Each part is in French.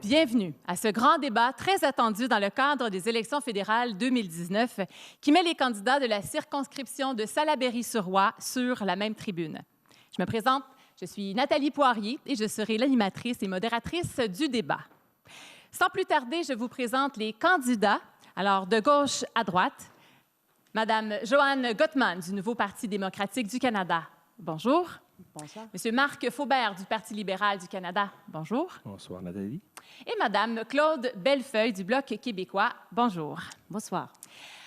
Bienvenue à ce grand débat très attendu dans le cadre des élections fédérales 2019 qui met les candidats de la circonscription de Salaberry-sur-Roi sur la même tribune. Je me présente, je suis Nathalie Poirier et je serai l'animatrice et modératrice du débat. Sans plus tarder, je vous présente les candidats. Alors, de gauche à droite, Madame Joanne Gottman du Nouveau Parti démocratique du Canada. Bonjour. Bonsoir. Monsieur Marc Faubert du Parti libéral du Canada. Bonjour. Bonsoir, Nathalie. Et Madame Claude Bellefeuille du Bloc québécois. Bonjour. Bonsoir.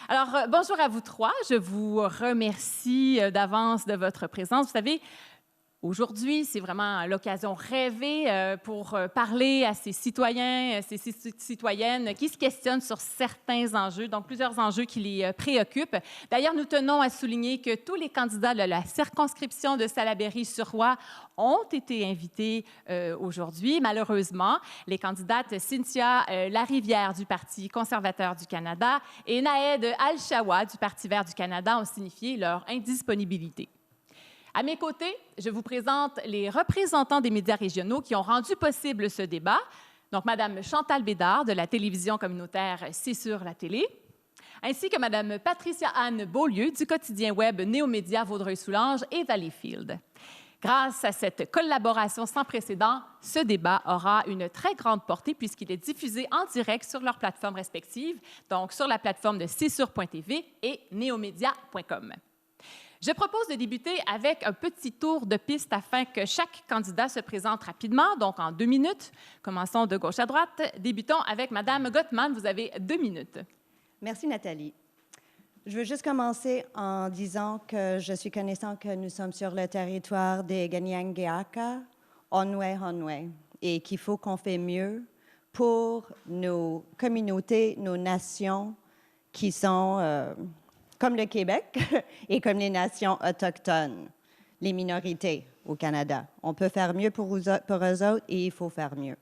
Alors, bonjour à vous trois. Je vous remercie d'avance de votre présence. Vous savez, aujourd'hui, c'est vraiment l'occasion rêvée pour parler à ces citoyens, ces citoyennes qui se questionnent sur certains enjeux, donc plusieurs enjeux qui les préoccupent. D'ailleurs, nous tenons à souligner que tous les candidats de la circonscription de Salaberry-sur-Roi ont été invités aujourd'hui. Malheureusement, les candidates Cynthia Larivière du Parti conservateur du Canada et Naed Al-Shawa du Parti vert du Canada ont signifié leur indisponibilité. À mes côtés, je vous présente les représentants des médias régionaux qui ont rendu possible ce débat. Donc, Mme Chantal Bédard de la télévision communautaire C'est sur la télé, ainsi que Mme Patricia-Anne Beaulieu du quotidien web Néomédia Vaudreuil-Soulanges et Valleyfield. Grâce à cette collaboration sans précédent, ce débat aura une très grande portée puisqu'il est diffusé en direct sur leurs plateformes respectives, donc sur la plateforme de csur.tv et neomedia.com. Je propose de débuter avec un petit tour de piste afin que chaque candidat se présente rapidement, donc en 2 minutes. Commençons de gauche à droite. Débutons avec Mme Gottman. Vous avez 2 minutes. Merci, Nathalie. Je veux juste commencer en disant que je suis connaissant que nous sommes sur le territoire des Kanien'kehá:ka, Onwé, et qu'il faut qu'on fait mieux pour nos communautés, nos nations qui sont comme le Québec et comme les nations autochtones, les minorités au Canada. On peut faire mieux pour eux autres et il faut faire mieux.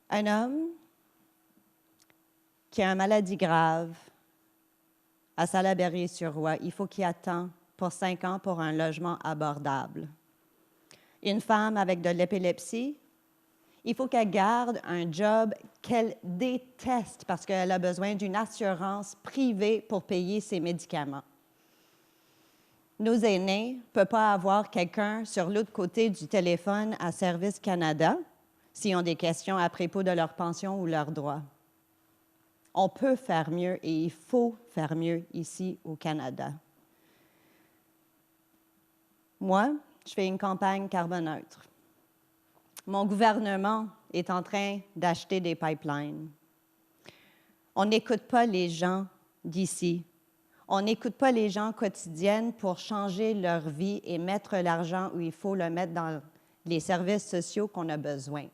Un homme qui a une maladie grave à Salaberry-sur-Roi, il faut qu'il attende pour 5 ans pour un logement abordable. Une femme avec de l'épilepsie, il faut qu'elle garde un job qu'elle déteste parce qu'elle a besoin d'une assurance privée pour payer ses médicaments. Nos aînés ne peuvent pas avoir quelqu'un sur l'autre côté du téléphone à Service Canada s'ils ont des questions à propos de leur pension ou leurs droits. On peut faire mieux et il faut faire mieux ici au Canada. Moi, je fais une campagne carboneutre. Mon gouvernement est en train d'acheter des pipelines. On n'écoute pas les gens d'ici. On n'écoute pas les gens quotidiennes pour changer leur vie et mettre l'argent où il faut le mettre dans les services sociaux qu'on a besoin.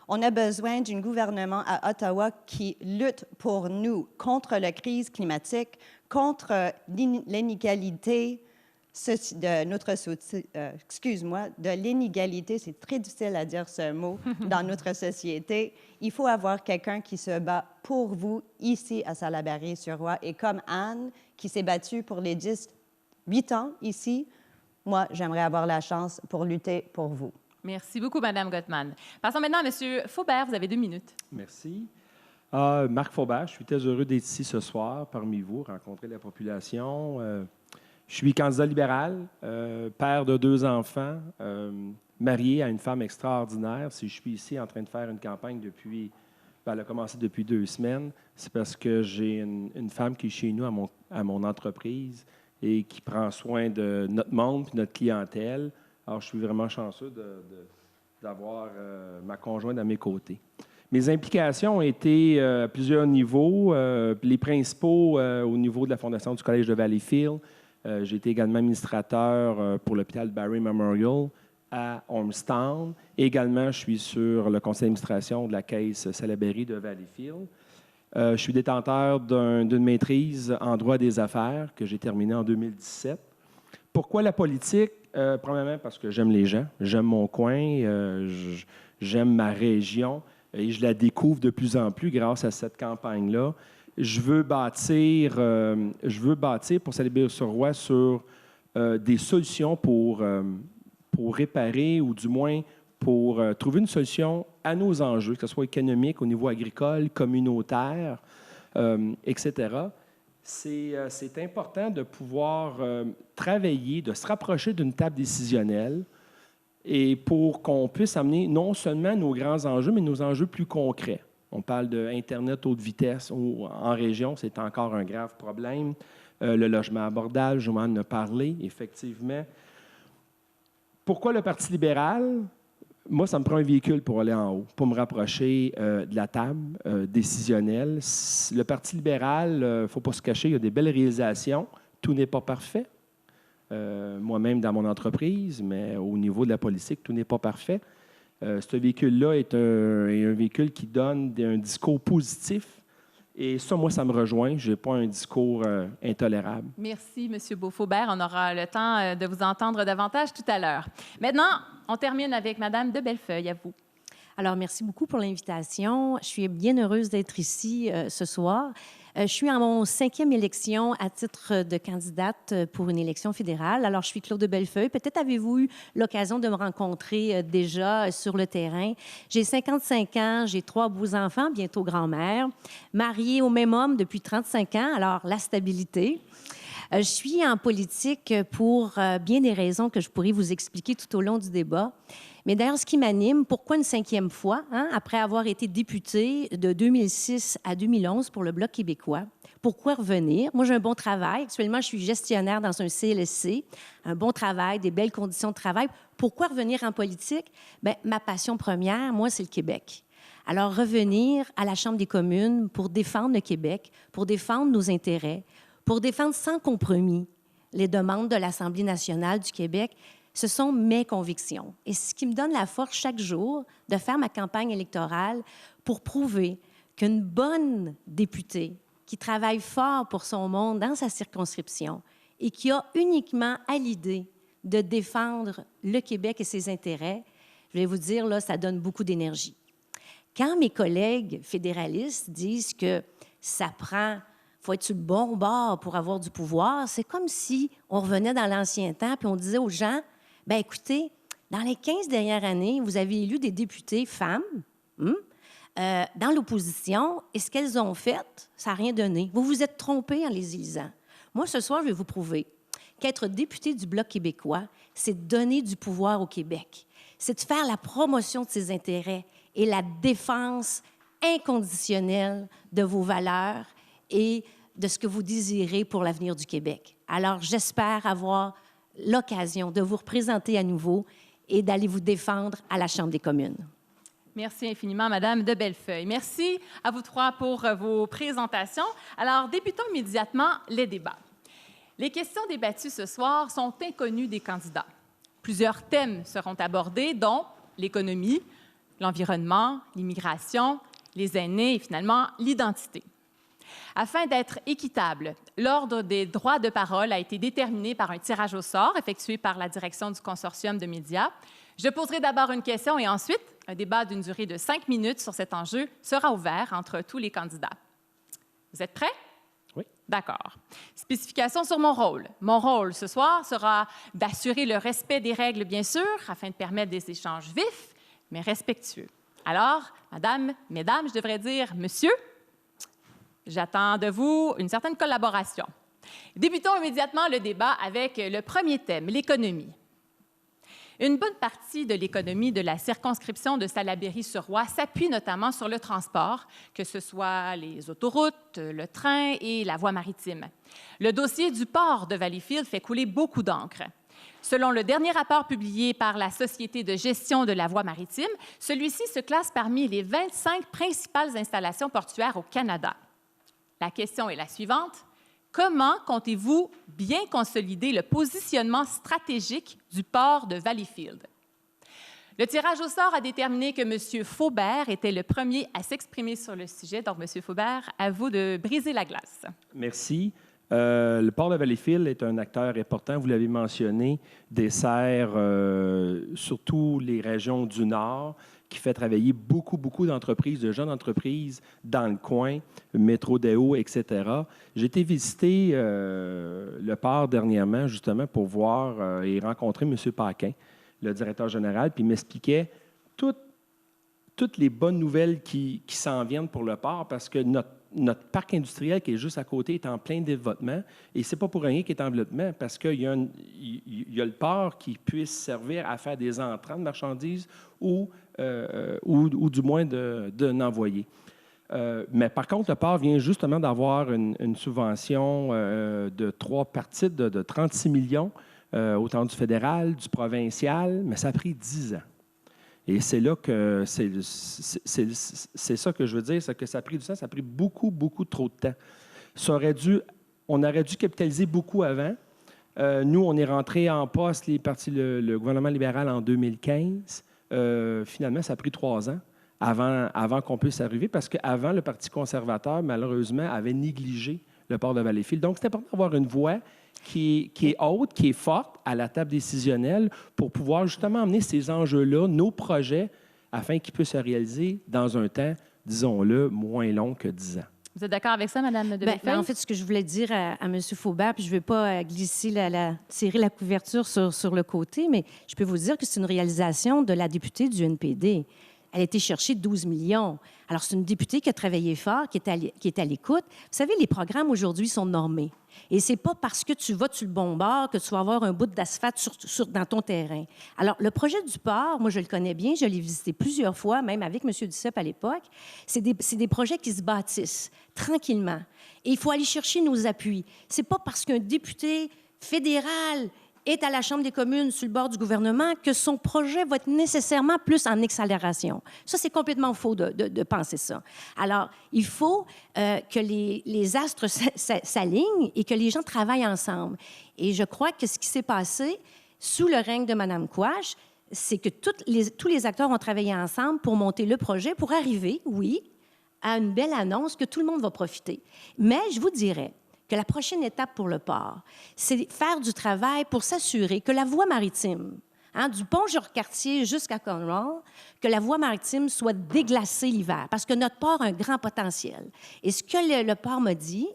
On a besoin d'un gouvernement à Ottawa qui lutte pour nous contre la crise climatique, contre l'inégalité de l'inégalité, c'est très difficile à dire ce mot, dans notre société. Il faut avoir quelqu'un qui se bat pour vous ici à Salaberry-sur-Roi. Et comme Anne, qui s'est battue pour les 8 ans ici, moi, j'aimerais avoir la chance pour lutter pour vous. Merci beaucoup, Mme Gottman. Passons maintenant à M. Faubert. Vous avez 2 minutes. Merci. Marc Faubert, je suis très heureux d'être ici ce soir parmi vous, rencontrer la population. Je suis candidat libéral, père de 2 enfants, marié à une femme extraordinaire. Si je suis ici en train de faire une campagne depuis, elle a commencé depuis 2 semaines, c'est parce que j'ai une femme qui est chez nous à mon entreprise et qui prend soin de notre monde et notre clientèle. Alors, je suis vraiment chanceux d'avoir ma conjointe à mes côtés. Mes implications ont été à plusieurs niveaux. Les principaux au niveau de la Fondation du Collège de Valleyfield. J'ai été également administrateur pour l'hôpital Barry Memorial à Ormstown. Et également, je suis sur le conseil d'administration de la Caisse Salaberry de Valleyfield. Je suis détenteur d'une maîtrise en droit des affaires que j'ai terminée en 2017. Pourquoi la politique? Premièrement, parce que j'aime les gens, j'aime mon coin, j'aime ma région et je la découvre de plus en plus grâce à cette campagne-là. Je veux bâtir pour Salaberry-sur-Roi sur des solutions pour réparer ou du moins pour trouver une solution à nos enjeux, que ce soit économique, au niveau agricole, communautaire, etc. C'est important de pouvoir travailler, de se rapprocher d'une table décisionnelle et pour qu'on puisse amener non seulement nos grands enjeux, mais nos enjeux plus concrets. On parle d'Internet haute vitesse en région, c'est encore un grave problème. Le logement abordable, Joanne en a parlé, effectivement. Pourquoi le Parti libéral? Moi, ça me prend un véhicule pour aller en haut, pour me rapprocher de la table décisionnelle. Le Parti libéral, il ne faut pas se cacher, il y a des belles réalisations. Tout n'est pas parfait. Moi-même dans mon entreprise, mais au niveau de la politique, tout n'est pas parfait. Ce véhicule-là est un véhicule qui donne un discours positif. Et ça, moi, ça me rejoint. Je n'ai pas un discours intolérable. Merci, M. Beaufaubert. On aura le temps de vous entendre davantage tout à l'heure. Maintenant, on termine avec Mme de Bellefeuille. À vous. Alors, merci beaucoup pour l'invitation. Je suis bien heureuse d'être ici ce soir. Je suis en mon 5e élection à titre de candidate pour une élection fédérale. Alors, je suis Claude de Bellefeuille. Peut-être avez-vous eu l'occasion de me rencontrer déjà sur le terrain. J'ai 55 ans, j'ai 3 beaux enfants, bientôt grand-mère, mariée au même homme depuis 35 ans, alors la stabilité. Je suis en politique pour bien des raisons que je pourrais vous expliquer tout au long du débat. Mais d'ailleurs, ce qui m'anime, pourquoi une 5e fois, après avoir été députée de 2006 à 2011 pour le Bloc québécois? Pourquoi revenir? Moi, j'ai un bon travail. Actuellement, je suis gestionnaire dans un CLSC. Un bon travail, des belles conditions de travail. Pourquoi revenir en politique? Bien, ma passion première, moi, c'est le Québec. Alors, revenir à la Chambre des communes pour défendre le Québec, pour défendre nos intérêts, pour défendre sans compromis les demandes de l'Assemblée nationale du Québec, ce sont mes convictions. Et c'est ce qui me donne la force chaque jour de faire ma campagne électorale pour prouver qu'une bonne députée qui travaille fort pour son monde dans sa circonscription et qui a uniquement à l'idée de défendre le Québec et ses intérêts, je vais vous dire, là, ça donne beaucoup d'énergie. Quand mes collègues fédéralistes disent que ça prend... faut être sur le bon bord pour avoir du pouvoir. C'est comme si on revenait dans l'ancien temps puis on disait aux gens, bien, écoutez, dans les 15 dernières années, vous avez élu des députés femmes dans l'opposition et ce qu'elles ont fait, ça n'a rien donné. Vous vous êtes trompés en les élisant. Moi, ce soir, je vais vous prouver qu'être député du Bloc québécois, c'est donner du pouvoir au Québec. C'est de faire la promotion de ses intérêts et la défense inconditionnelle de vos valeurs et de ce que vous désirez pour l'avenir du Québec. Alors, j'espère avoir l'occasion de vous représenter à nouveau et d'aller vous défendre à la Chambre des communes. Merci infiniment, Madame de Bellefeuille. Merci à vous 3 pour vos présentations. Alors, débutons immédiatement les débats. Les questions débattues ce soir sont inconnues des candidats. Plusieurs thèmes seront abordés, dont l'économie, l'environnement, l'immigration, les aînés et finalement l'identité. Afin d'être équitable, l'ordre des droits de parole a été déterminé par un tirage au sort effectué par la direction du consortium de médias. Je poserai d'abord une question et ensuite, un débat d'une durée de 5 minutes sur cet enjeu sera ouvert entre tous les candidats. Vous êtes prêts? Oui. D'accord. Spécification sur mon rôle. Mon rôle ce soir sera d'assurer le respect des règles, bien sûr, afin de permettre des échanges vifs, mais respectueux. Alors, madame, mesdames, je devrais dire monsieur. J'attends de vous une certaine collaboration. Débutons immédiatement le débat avec le premier thème, l'économie. Une bonne partie de l'économie de la circonscription de Salaberry-sur-Roy s'appuie notamment sur le transport, que ce soit les autoroutes, le train et la voie maritime. Le dossier du port de Valleyfield fait couler beaucoup d'encre. Selon le dernier rapport publié par la Société de gestion de la voie maritime, celui-ci se classe parmi les 25 principales installations portuaires au Canada. La question est la suivante. Comment comptez-vous bien consolider le positionnement stratégique du port de Valleyfield? Le tirage au sort a déterminé que M. Faubert était le premier à s'exprimer sur le sujet. Donc, M. Faubert, à vous de briser la glace. Merci. Le port de Valleyfield est un acteur important, vous l'avez mentionné, dessert surtout les régions du Nord, qui fait travailler beaucoup d'entreprises, de jeunes entreprises dans le coin, Métrodéo, etc. J'ai été visiter le port dernièrement, justement, pour voir et rencontrer M. Paquin, le directeur général, puis il m'expliquait toutes les bonnes nouvelles qui s'en viennent pour le port, parce que notre parc industriel qui est juste à côté est en plein développement. Et c'est pas pour rien qu'il est en développement, parce qu'il y a le port qui puisse servir à faire des entrants de marchandises ou du moins d'un envoyé. Mais par contre, le port vient justement d'avoir une subvention de 3 parties de 36 millions, autant du fédéral, du provincial, mais ça a pris 10 ans. Et c'est là que c'est ça que je veux dire, c'est que ça a pris du temps, ça a pris beaucoup, beaucoup trop de temps. On aurait dû capitaliser beaucoup avant. Nous, on est rentré en poste, le gouvernement libéral, en 2015. Finalement, ça a pris 3 ans avant qu'on puisse arriver, parce qu'avant, le Parti conservateur, malheureusement, avait négligé le port de Valleyfield. Donc, c'est important d'avoir une voix qui est haute, qui est forte à la table décisionnelle pour pouvoir justement amener ces enjeux-là, nos projets, afin qu'ils puissent se réaliser dans un temps, disons-le, moins long que 10 ans. Vous êtes d'accord avec ça, Mme de Bellefeuille? En fait, ce que je voulais dire à M. Faubert, puis je ne veux pas glisser tirer la couverture sur le côté, mais je peux vous dire que c'est une réalisation de la députée du NPD. Elle a été chercher 12 millions. Alors, c'est une députée qui a travaillé fort, qui est à l'écoute. Vous savez, les programmes aujourd'hui sont normés. Et c'est pas parce que tu vas sur le bon bord que tu vas avoir un bout d'asphalte dans ton terrain. Alors, le projet du port, moi, je le connais bien. Je l'ai visité plusieurs fois, même avec M. Duceppe à l'époque. C'est des projets qui se bâtissent tranquillement. Et il faut aller chercher nos appuis. C'est pas parce qu'un député fédéral est à la Chambre des communes sur le bord du gouvernement que son projet va être nécessairement plus en accélération. Ça, c'est complètement faux de penser ça. Alors, il faut que les astres s'alignent et que les gens travaillent ensemble. Et je crois que ce qui s'est passé sous le règne de Mme Quach, c'est que tous les acteurs ont travaillé ensemble pour monter le projet, pour arriver, oui, à une belle annonce que tout le monde va profiter. Mais je vous dirais que la prochaine étape pour le port, c'est faire du travail pour s'assurer que la voie maritime, du pont Jacques-Cartier jusqu'à Cornwall, que la voie maritime soit déglacée l'hiver, parce que notre port a un grand potentiel. Et ce que le port m'a dit,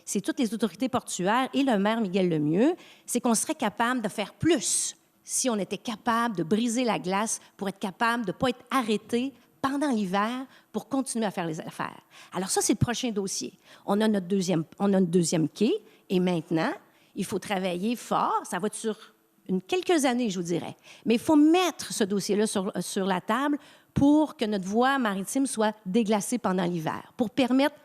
c'est toutes les autorités portuaires et le maire Miguel Lemieux, c'est qu'on serait capable de faire plus si on était capable de briser la glace pour être capable de ne pas être arrêté pendant l'hiver pour continuer à faire les affaires. Alors ça, c'est le prochain dossier. On a notre deuxième quai et maintenant, il faut travailler fort. Ça va être sur quelques années, je vous dirais. Mais il faut mettre ce dossier-là sur la table pour que notre voie maritime soit déglacée pendant l'hiver, pour permettre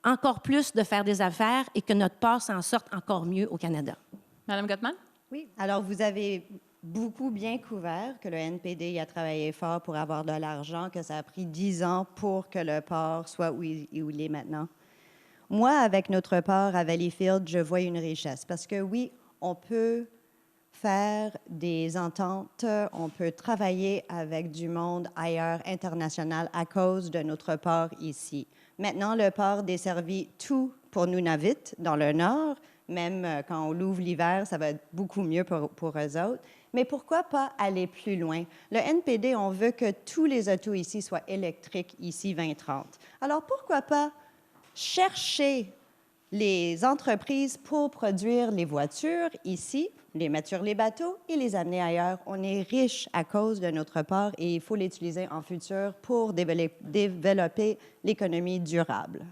encore plus de faire des affaires et que notre port s'en sorte encore mieux au Canada. Madame Gottman? Oui. Alors, vous avez beaucoup bien couvert que le NPD a travaillé fort pour avoir de l'argent, que ça a pris 10 ans pour que le port soit où il est maintenant. Moi, avec notre port à Valleyfield, je vois une richesse parce que oui, on peut faire des ententes, on peut travailler avec du monde ailleurs, international, à cause de notre port ici. Maintenant, le port desservit tout pour Nunavut, dans le nord. Même quand on l'ouvre l'hiver, ça va être beaucoup mieux pour eux autres. Mais pourquoi pas aller plus loin? Le NPD, on veut que tous les autos ici soient électriques ici 2030. Alors, pourquoi pas chercher les entreprises pour produire les voitures ici, les mettre sur les bateaux et les amener ailleurs? On est riche à cause de notre port et il faut l'utiliser en futur pour développer l'économie durable.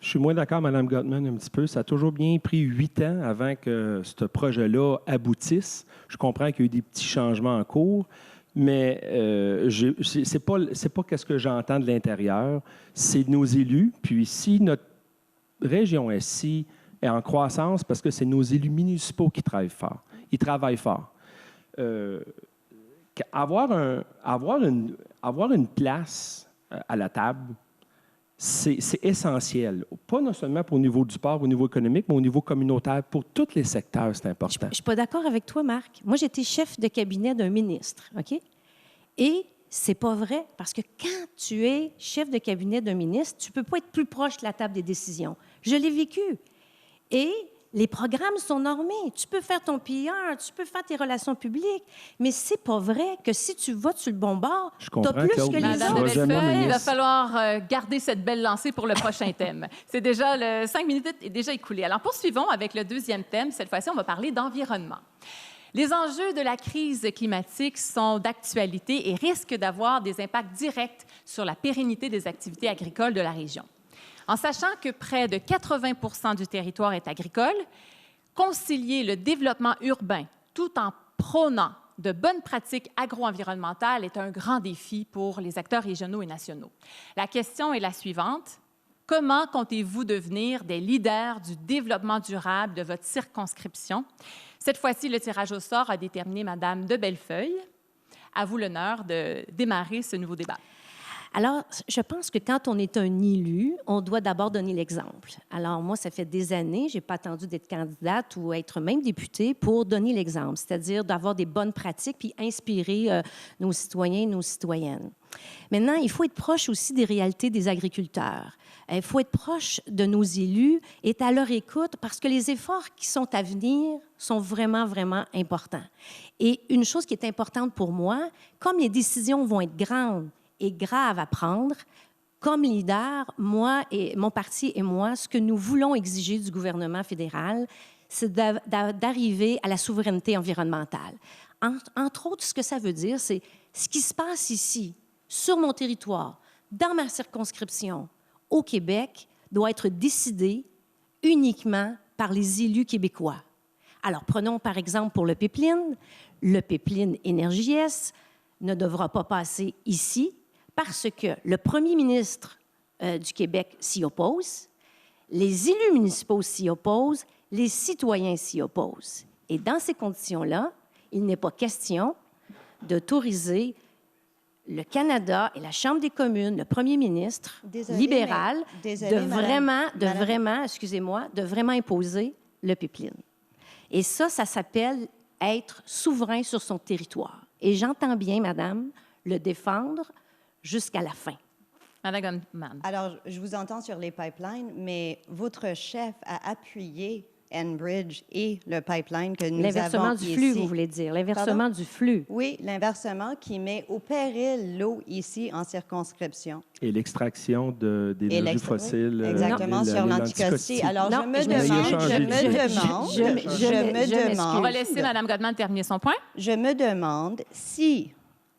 Je suis moins d'accord, Mme Gottman, un petit peu. Ça a toujours bien pris 8 ans avant que ce projet-là aboutisse. Je comprends qu'il y a eu des petits changements en cours, mais c'est pas ce que j'entends de l'intérieur. C'est nos élus. Puis si notre région SI est en croissance, parce que c'est nos élus municipaux qui travaillent fort. Ils travaillent fort. Avoir une place à la table, c'est essentiel, pas non seulement au niveau du port, au niveau économique, mais au niveau communautaire. Pour tous les secteurs, c'est important. Je ne suis pas d'accord avec toi, Marc. Moi, j'étais chef de cabinet d'un ministre, OK? Et c'est pas vrai, parce que quand tu es chef de cabinet d'un ministre, tu ne peux pas être plus proche de la table des décisions. Je l'ai vécu. Et les programmes sont normés. Tu peux faire ton PR, tu peux faire tes relations publiques, mais c'est pas vrai que si tu vas sur le bon bord, tu as plus que les Madame de autres. Bellefeuille, il va falloir garder cette belle lancée pour le prochain thème. C'est déjà, 5 minutes est déjà écoulé. Alors, poursuivons avec le deuxième thème. Cette fois-ci, on va parler d'environnement. Les enjeux de la crise climatique sont d'actualité et risquent d'avoir des impacts directs sur la pérennité des activités agricoles de la région. En sachant que près de 80 du territoire est agricole, concilier le développement urbain tout en prônant de bonnes pratiques agro-environnementales est un grand défi pour les acteurs régionaux et nationaux. La question est la suivante. Comment comptez-vous devenir des leaders du développement durable de votre circonscription? Cette fois-ci, le tirage au sort a déterminé Madame de Bellefeuille. À vous l'honneur de démarrer ce nouveau débat. Alors, je pense que quand on est un élu, on doit d'abord donner l'exemple. Alors, moi, ça fait des années, je n'ai pas attendu d'être candidate ou être même députée pour donner l'exemple, c'est-à-dire d'avoir des bonnes pratiques puis inspirer nos citoyens et nos citoyennes. Maintenant, il faut être proche aussi des réalités des agriculteurs. Il faut être proche de nos élus et être à leur écoute parce que les efforts qui sont à venir sont vraiment, vraiment importants. Et une chose qui est importante pour moi, comme les décisions vont être grandes et graves à prendre, comme leader, moi et mon parti et moi, ce que nous voulons exiger du gouvernement fédéral, c'est d'arriver à la souveraineté environnementale. Entre autres, ce que ça veut dire, c'est ce qui se passe ici, sur mon territoire, dans ma circonscription, au Québec, doit être décidé uniquement par les élus québécois. Alors, prenons par exemple pour le pipeline Énergie S ne devra pas passer ici parce que le premier ministre du Québec s'y oppose, les élus municipaux s'y opposent, les citoyens s'y opposent. Et dans ces conditions-là, il n'est pas question d'autoriser le Canada et la Chambre des communes, le premier ministre libéral, de vraiment imposer le pipeline. Et ça s'appelle être souverain sur son territoire. Et j'entends bien, madame, le défendre jusqu'à la fin. Madame Goodman. Alors, je vous entends sur les pipelines, mais votre chef a appuyé Enbridge et le pipeline que nous avons ici. L'inversement du flux, vous voulez dire. L'inversement du flux. Oui, l'inversement qui met au péril l'eau ici en circonscription. Et l'extraction d'énergie fossile. Exactement, sur l'anticosti. Alors, je me demande... On va laisser Mme Goodman terminer son point. Je me demande si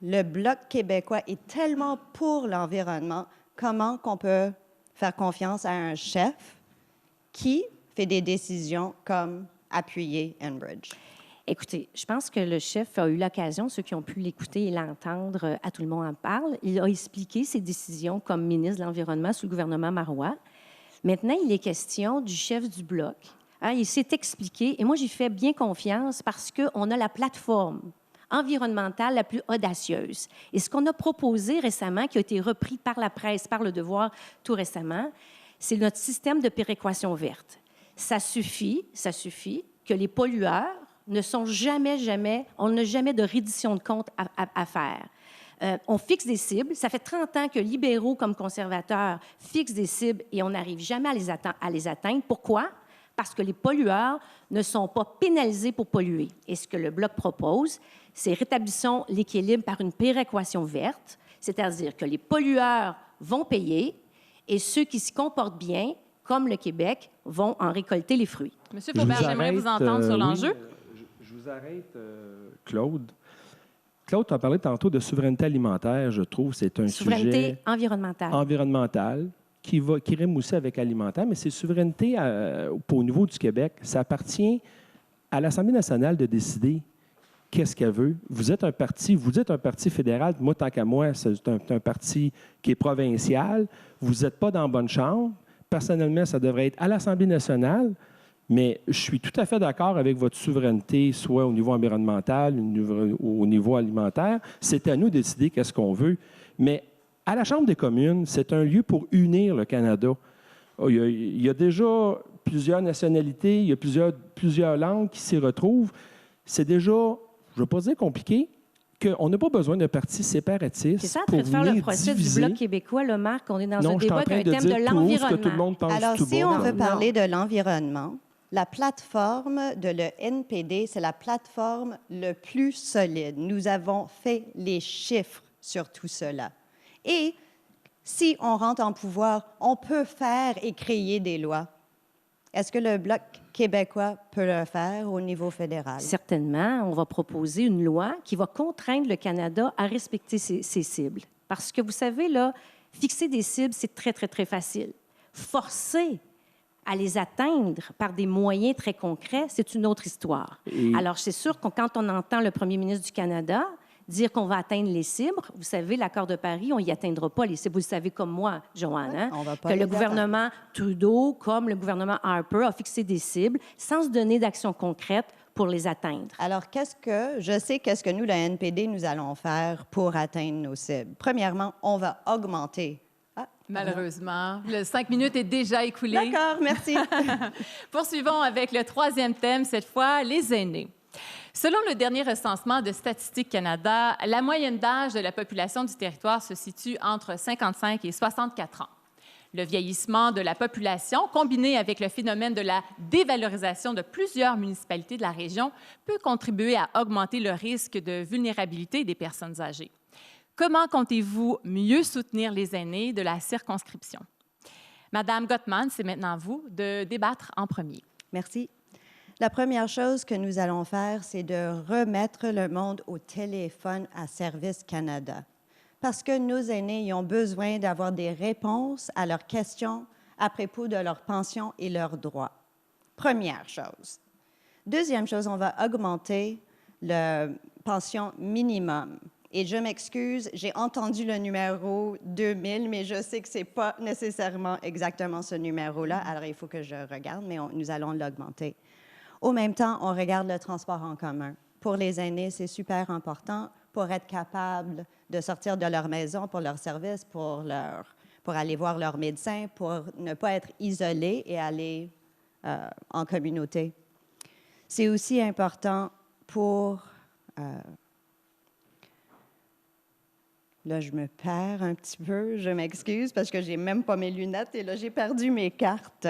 le Bloc québécois est tellement pour l'environnement, comment qu'on peut faire confiance à un chef qui fait des décisions comme appuyer Enbridge? Écoutez, je pense que le chef a eu l'occasion, ceux qui ont pu l'écouter et l'entendre, à tout le monde en parle, il a expliqué ses décisions comme ministre de l'Environnement sous le gouvernement Marois. Maintenant, il est question du chef du Bloc. Il s'est expliqué, et moi, j'y fais bien confiance parce qu'on a la plateforme environnementale la plus audacieuse. Et ce qu'on a proposé récemment, qui a été repris par la presse, par Le Devoir tout récemment, c'est notre système de péréquation verte. Ça suffit que les pollueurs ne sont on n'a jamais de reddition de compte à faire. On fixe des cibles. Ça fait 30 ans que libéraux comme conservateurs fixent des cibles et on n'arrive jamais à les atteindre. Pourquoi? Parce que les pollueurs ne sont pas pénalisés pour polluer. Et ce que le Bloc propose, c'est rétablissons l'équilibre par une péréquation verte, c'est-à-dire que les pollueurs vont payer et ceux qui se comportent bien, comme le Québec, vont en récolter les fruits. Monsieur Faubert, j'aimerais vous entendre sur l'enjeu. Je vous arrête, Claude. Claude, tu as parlé tantôt de souveraineté alimentaire, je trouve. C'est un souveraineté sujet environnementale qui rime aussi avec alimentaire, mais c'est souveraineté au niveau du Québec. Ça appartient à l'Assemblée nationale de décider qu'est-ce qu'elle veut. Vous êtes un parti fédéral. Moi, tant qu'à moi, c'est un parti qui est provincial. Vous n'êtes pas dans la bonne chambre. Personnellement, ça devrait être à l'Assemblée nationale, mais je suis tout à fait d'accord avec votre souveraineté, soit au niveau environnemental, au niveau alimentaire. C'est à nous de décider qu'est-ce qu'on veut. Mais à la Chambre des communes, c'est un lieu pour unir le Canada. Il y a déjà plusieurs nationalités, il y a plusieurs langues qui s'y retrouvent. C'est déjà, je ne veux pas dire compliqué, qu'on n'a pas besoin d'un parti séparatiste. C'est ça, en train de faire le procès du Bloc québécois, le Marc. On est dans un débat avec un thème de l'environnement. Alors, si on veut parler de l'environnement, la plateforme de le NPD, c'est la plateforme le plus solide. Nous avons fait les chiffres sur tout cela. Et si on rentre en pouvoir, on peut faire et créer des lois. Est-ce que le Bloc québécois peut le faire au niveau fédéral? Certainement, on va proposer une loi qui va contraindre le Canada à respecter ses cibles. Parce que vous savez, là, fixer des cibles, c'est très, très, très facile. Forcer à les atteindre par des moyens très concrets, c'est une autre histoire. Alors, c'est sûr que quand on entend le premier ministre du Canada dire qu'on va atteindre les cibles, vous savez, l'accord de Paris, on n'y atteindra pas les cibles. Vous le savez comme moi, Joanne, hein, que le gouvernement Trudeau, comme le gouvernement Harper, a fixé des cibles sans se donner d'action concrète pour les atteindre. Alors, qu'est-ce que nous, la NPD, nous allons faire pour atteindre nos cibles? Premièrement, on va augmenter. Malheureusement, le 5 minutes est déjà écoulé. D'accord, merci. Poursuivons avec le troisième thème, cette fois, les aînés. Selon le dernier recensement de Statistique Canada, la moyenne d'âge de la population du territoire se situe entre 55 et 64 ans. Le vieillissement de la population, combiné avec le phénomène de la dévalorisation de plusieurs municipalités de la région, peut contribuer à augmenter le risque de vulnérabilité des personnes âgées. Comment comptez-vous mieux soutenir les aînés de la circonscription? Madame Gottman, c'est maintenant à vous de débattre en premier. Merci. La première chose que nous allons faire, c'est de remettre le monde au téléphone à Service Canada. Parce que nos aînés ils ont besoin d'avoir des réponses à leurs questions à propos de leur pension et leurs droits. Première chose. Deuxième chose, on va augmenter la pension minimum. Et je m'excuse, j'ai entendu le numéro 2000, mais je sais que ce n'est pas nécessairement exactement ce numéro-là. Alors, il faut que je regarde, mais nous allons l'augmenter. Au même temps, on regarde le transport en commun. Pour les aînés, c'est super important pour être capable de sortir de leur maison pour leur service, pour aller voir leur médecin, pour ne pas être isolés et aller en communauté. C'est aussi important pour... Là, je me perds un petit peu. Je m'excuse parce que je n'ai même pas mes lunettes et là, j'ai perdu mes cartes.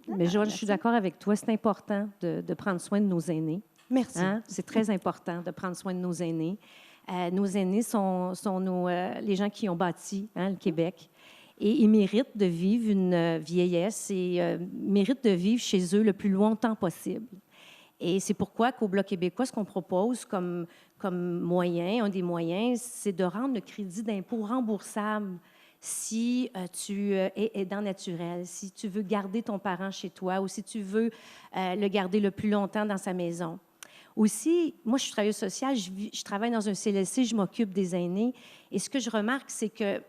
Mais Joël, je suis d'accord avec toi. C'est important de prendre soin de nos aînés. Merci. Hein? C'est très important de prendre soin de nos aînés. Nos aînés sont les gens qui ont bâti le Québec. Et ils méritent de vivre une vieillesse et méritent de vivre chez eux le plus longtemps possible. Et c'est pourquoi qu'au Bloc québécois, ce qu'on propose comme moyen, un des moyens, c'est de rendre le crédit d'impôt remboursable si tu es aidant naturel, si tu veux garder ton parent chez toi ou si tu veux le garder le plus longtemps dans sa maison. Aussi, moi, je suis travailleuse sociale, je travaille dans un CLSC, je m'occupe des aînés. Et ce que je remarque, c'est que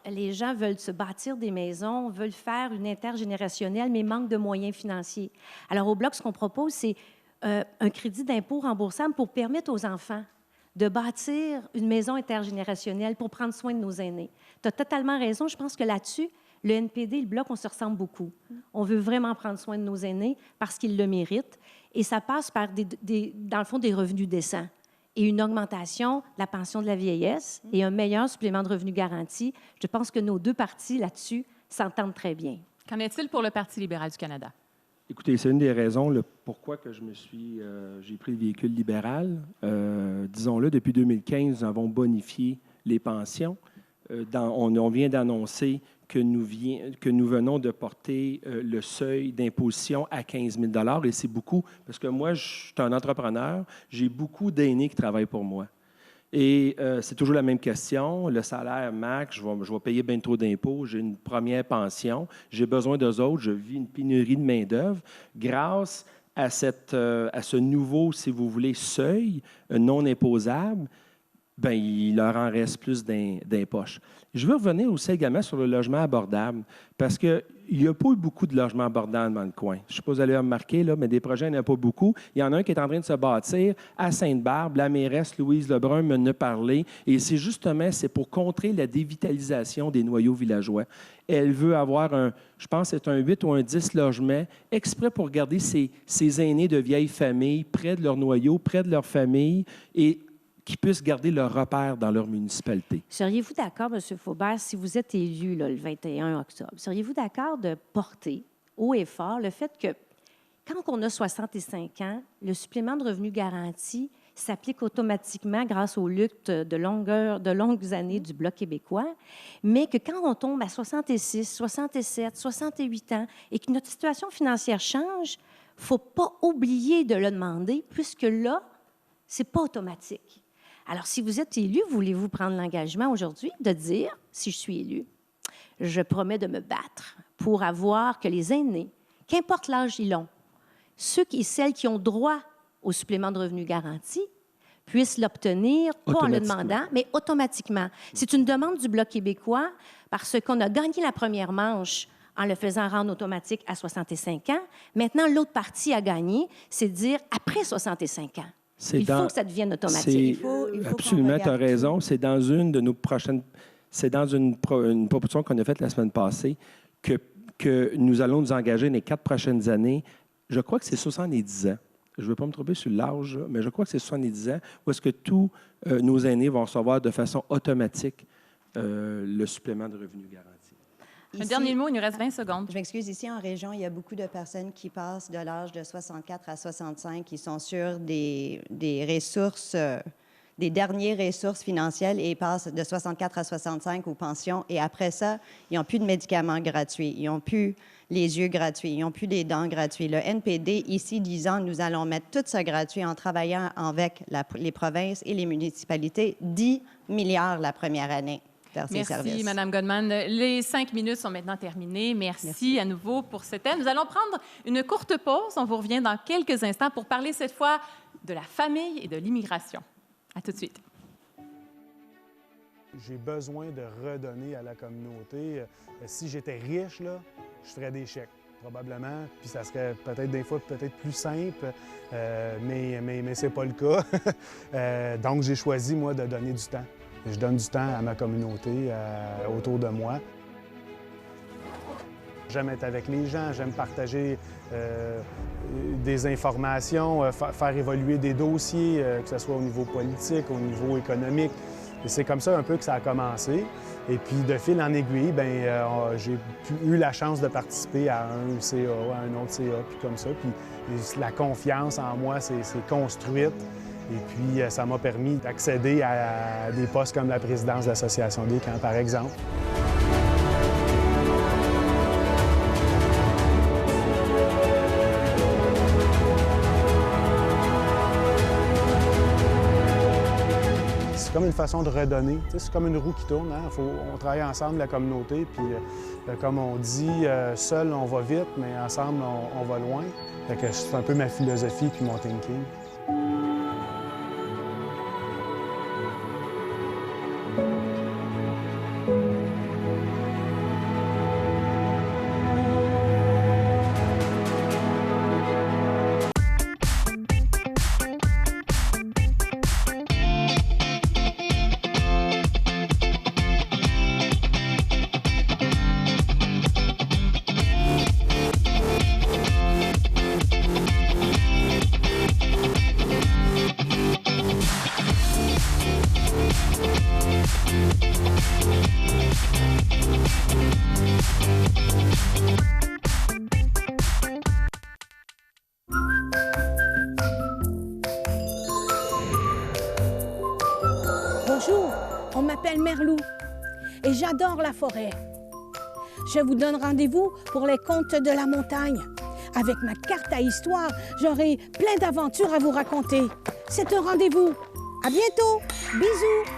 les gens veulent se bâtir des maisons, veulent faire une intergénérationnelle, mais manquent de moyens financiers. Alors, au Bloc, ce qu'on propose, c'est un crédit d'impôt remboursable pour permettre aux enfants de bâtir une maison intergénérationnelle pour prendre soin de nos aînés. Tu as totalement raison. Je pense que là-dessus, le NPD et le Bloc, on se ressemble beaucoup. On veut vraiment prendre soin de nos aînés parce qu'ils le méritent. Et ça passe par, dans le fond, des revenus décents et une augmentation de la pension de la vieillesse et un meilleur supplément de revenus garanti. Je pense que nos deux partis, là-dessus, s'entendent très bien. Qu'en est-il pour le Parti libéral du Canada? Écoutez, c'est une des raisons pourquoi que j'ai pris le véhicule libéral. Disons-le, depuis 2015, nous avons bonifié les pensions. On vient d'annoncer que nous venons de porter le seuil d'imposition à 15 000 $. Et c'est beaucoup, parce que moi, je suis un entrepreneur, j'ai beaucoup d'aînés qui travaillent pour moi. Et c'est toujours la même question. Le salaire max, je vais payer bien trop d'impôts. J'ai une première pension. J'ai besoin d'eux autres. Je vis une pénurie de main-d'œuvre. Grâce à ce nouveau, si vous voulez, seuil non imposable, bien, il leur en reste plus d'un poche. Je veux revenir aussi également sur le logement abordable, parce qu'il n'y a pas eu beaucoup de logements abordables dans le coin. Je ne sais pas si vous allez remarquer, là, mais des projets, il n'y en a pas beaucoup. Il y en a un qui est en train de se bâtir à Sainte-Barbe. La mairesse Louise Lebrun m'en a parlé. Et c'est pour contrer la dévitalisation des noyaux villageois. Elle veut avoir je pense que c'est un 8 ou un 10 logements, exprès pour garder ces aînés de vieilles familles près de leur noyau, près de leur famille, et qui puissent garder leur repère dans leur municipalité. Seriez-vous d'accord, M. Faubert, si vous êtes élu le 21 octobre, seriez-vous d'accord de porter haut et fort le fait que quand on a 65 ans, le supplément de revenu garanti, s'applique automatiquement grâce aux luttes de longues années du Bloc québécois, mais que quand on tombe à 66, 67, 68 ans et que notre situation financière change, il ne faut pas oublier de le demander, puisque là, ce n'est pas automatique. Alors, si vous êtes élu, voulez-vous prendre l'engagement aujourd'hui de dire, si je suis élu, je promets de me battre pour avoir que les aînés, qu'importe l'âge ils ont, ceux et celles qui ont droit au supplément de revenu garanti puissent l'obtenir, pas en le demandant, mais automatiquement. C'est une demande du Bloc québécois parce qu'on a gagné la première manche en le faisant rendre automatique à 65 ans. Maintenant, l'autre partie a gagné, c'est de dire après 65 ans. Il faut que ça devienne automatique. Il faut absolument, tu as raison. C'est dans une de nos prochaines... C'est dans une proposition qu'on a faite la semaine passée que nous allons nous engager les 4 prochaines années. Je crois que c'est 70 ans. Je ne veux pas me tromper sur l'âge, mais je crois que c'est 70 ans où est-ce que tous nos aînés vont recevoir de façon automatique le supplément de revenu garanti. Un dernier mot, il nous reste 20 secondes. Je m'excuse, ici en région, il y a beaucoup de personnes qui passent de l'âge de 64 à 65, qui sont sur des ressources, des dernières ressources financières et passent de 64 à 65 aux pensions. Et après ça, ils n'ont plus de médicaments gratuits, ils n'ont plus les yeux gratuits, ils n'ont plus les dents gratuits. Le NPD, ici, 10 ans, nous allons mettre tout ça gratuit en travaillant avec les provinces et les municipalités, 10 milliards la première année. Merci, Mme Godman. Les 5 minutes sont maintenant terminées. Merci à nouveau pour ce thème. Nous allons prendre une courte pause. On vous revient dans quelques instants pour parler cette fois de la famille et de l'immigration. À tout de suite. J'ai besoin de redonner à la communauté. Si j'étais riche, là, je ferais des chèques, probablement. Puis ça serait peut-être des fois peut-être plus simple, mais c'est pas le cas. Donc j'ai choisi, moi, de donner du temps. Je donne du temps à ma communauté autour de moi. J'aime être avec les gens, j'aime partager des informations, faire évoluer des dossiers, que ce soit au niveau politique, au niveau économique. Et c'est comme ça un peu que ça a commencé. Et puis, de fil en aiguille, j'ai eu la chance de participer à un CA, à un autre CA, puis comme ça. Puis la confiance en moi s'est construite. Et puis, ça m'a permis d'accéder à des postes comme la présidence de l'Association des camps, par exemple. C'est comme une façon de redonner. C'est comme une roue qui tourne. Hein? On travaille ensemble, la communauté. Puis, comme on dit, seul, on va vite, mais ensemble, on va loin. C'est un peu ma philosophie puis mon thinking. Bonjour, on m'appelle Merlou et j'adore la forêt. Je vous donne rendez-vous pour les contes de la montagne. Avec ma carte à histoire, j'aurai plein d'aventures à vous raconter. C'est un rendez-vous. À bientôt. Bisous.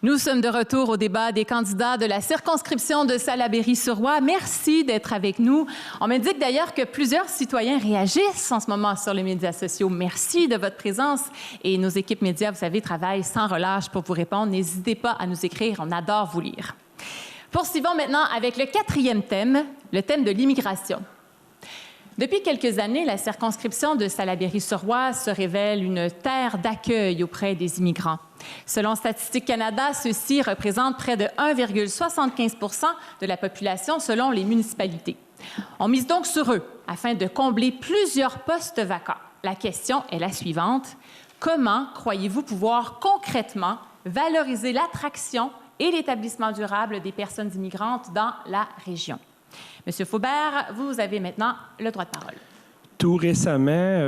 Nous sommes de retour au débat des candidats de la circonscription de Salaberry-sur-Roy. Merci d'être avec nous. On m'indique d'ailleurs que plusieurs citoyens réagissent en ce moment sur les médias sociaux. Merci de votre présence. Et nos équipes médias, vous savez, travaillent sans relâche pour vous répondre. N'hésitez pas à nous écrire. On adore vous lire. Poursuivons maintenant avec le 4e thème, le thème de l'immigration. Depuis quelques années, la circonscription de Salaberry-sur-Roy se révèle une terre d'accueil auprès des immigrants. Selon Statistique Canada, ceux-ci représentent près de 1,75 % de la population selon les municipalités. On mise donc sur eux afin de combler plusieurs postes vacants. La question est la suivante. Comment croyez-vous pouvoir concrètement valoriser l'attraction et l'établissement durable des personnes immigrantes dans la région? Monsieur Faubert, vous avez maintenant le droit de parole. Tout récemment,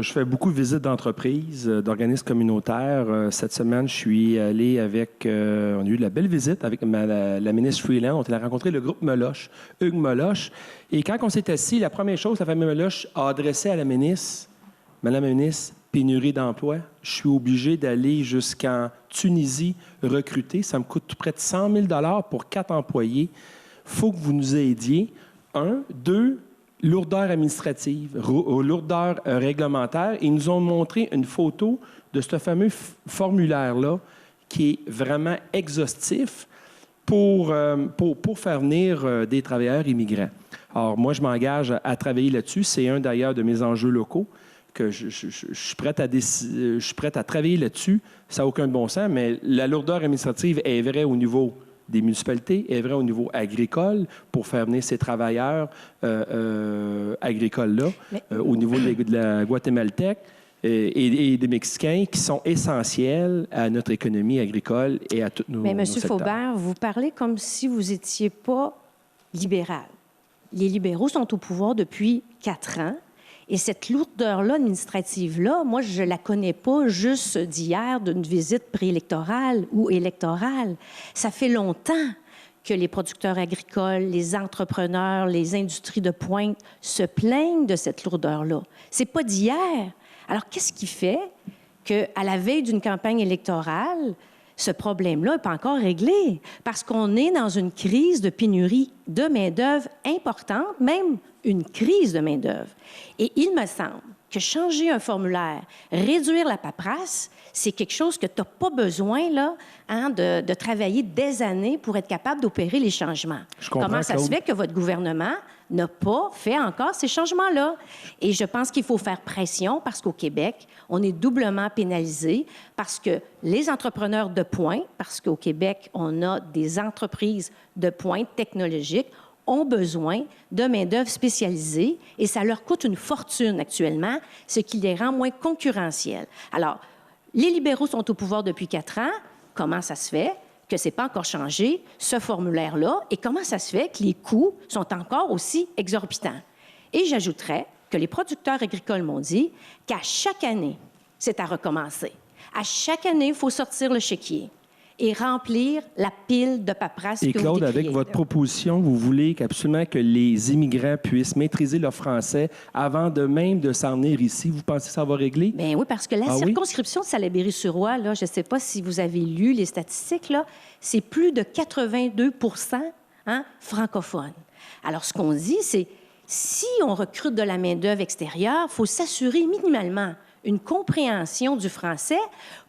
je fais beaucoup de visites d'entreprises, d'organismes communautaires. Cette semaine, je suis allé avec... on a eu de la belle visite avec la ministre Freeland. On a rencontré le groupe Meloche, Hugues Meloche. Et quand on s'est assis, la première chose, la famille Meloche a adressé à la ministre, « Madame la ministre, pénurie d'emploi. Je suis obligé d'aller jusqu'en Tunisie recruter. Ça me coûte près de 100 000 $ pour 4 employés. Il faut que vous nous aidiez. 1. 2, lourdeur administrative, lourdeur réglementaire. Ils nous ont montré une photo de ce fameux formulaire-là qui est vraiment exhaustif pour faire venir des travailleurs immigrants. Alors, moi, je m'engage à travailler là-dessus. C'est un, d'ailleurs, de mes enjeux locaux que je suis prête à travailler là-dessus. Ça n'a aucun bon sens, mais la lourdeur administrative est vraie au niveau des municipalités, est vrai au niveau agricole pour faire venir ces travailleurs agricoles-là, au niveau de la Guatémaltèque et des Mexicains qui sont essentiels à notre économie agricole et à tous nos Mais M. secteurs. Faubert, vous parlez comme si vous n'étiez pas libéral. Les libéraux sont au pouvoir depuis 4 ans. Et cette lourdeur-là, administrative-là, moi, je ne la connais pas juste d'hier, d'une visite préélectorale ou électorale. Ça fait longtemps que les producteurs agricoles, les entrepreneurs, les industries de pointe se plaignent de cette lourdeur-là. C'est pas d'hier. Alors, qu'est-ce qui fait qu'à la veille d'une campagne électorale, ce problème-là n'est pas encore réglé? Parce qu'on est dans une crise de pénurie de main-d'œuvre importante, même une crise de main-d'œuvre. Et il me semble que changer un formulaire, réduire la paperasse, c'est quelque chose que tu n'as pas besoin là, de travailler des années pour être capable d'opérer les changements. Comment ça se fait que votre gouvernement n'a pas fait encore ces changements-là? Et je pense qu'il faut faire pression parce qu'au Québec, on est doublement pénalisé parce que les entrepreneurs de pointe, parce qu'au Québec, on a des entreprises de pointe technologiques, ont besoin de main-d'œuvre spécialisée et ça leur coûte une fortune actuellement, ce qui les rend moins concurrentiels. Alors, les libéraux sont au pouvoir depuis 4 ans. Comment ça se fait que ce n'est pas encore changé, ce formulaire-là? Et comment ça se fait que les coûts sont encore aussi exorbitants? Et j'ajouterais que les producteurs agricoles m'ont dit qu'à chaque année, c'est à recommencer. À chaque année, il faut sortir le chéquier et remplir la pile de paperasse que vous Claude, décriez. avec votre proposition, vous voulez absolument que les immigrants puissent maîtriser leur français avant de même de s'en venir ici. Vous pensez que ça va régler? Bien oui, parce que la circonscription de Salaberry-sur-Roi, là, je ne sais pas si vous avez lu les statistiques, là, c'est plus de 82 francophones. Alors, ce qu'on dit, c'est si on recrute de la main-d'œuvre extérieure, il faut s'assurer minimalement une compréhension du français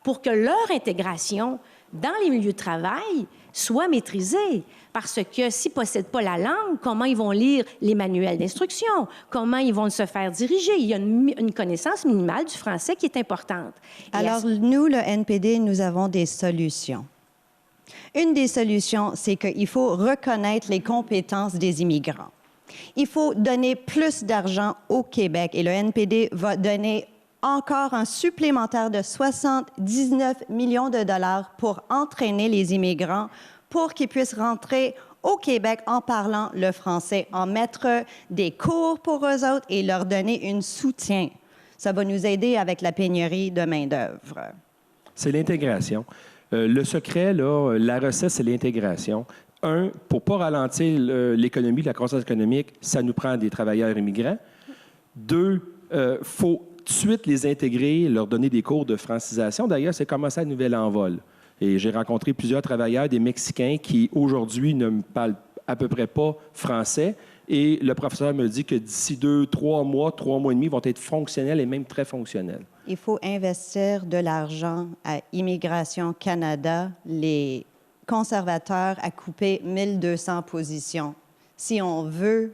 pour que leur intégration dans les milieux de travail soit maîtrisée. Parce que s'ils ne possèdent pas la langue, comment ils vont lire les manuels d'instruction? Comment ils vont se faire diriger? Il y a une connaissance minimale du français qui est importante. Alors, nous, le NPD, nous avons des solutions. Une des solutions, c'est qu'il faut reconnaître les compétences des immigrants. Il faut donner plus d'argent au Québec et le NPD va donner encore un supplémentaire de 79 millions de dollars pour entraîner les immigrants pour qu'ils puissent rentrer au Québec en parlant le français, en mettre des cours pour eux autres et leur donner un soutien. Ça va nous aider avec la pénurie de main-d'œuvre. C'est l'intégration. Le secret, là, la recette, c'est l'intégration. 1, pour ne pas ralentir l'économie, la croissance économique, ça nous prend des travailleurs immigrants. 2, faut tout de suite les intégrer, leur donner des cours de francisation. D'ailleurs, c'est commencé à Nouvelle-Envol. Et j'ai rencontré plusieurs travailleurs, des Mexicains, qui aujourd'hui ne parlent à peu près pas français. Et le professeur me dit que d'ici 3 mois et demi, ils vont être fonctionnels et même très fonctionnels. Il faut investir de l'argent à Immigration Canada. Les conservateurs à couper 1200 positions. Si on veut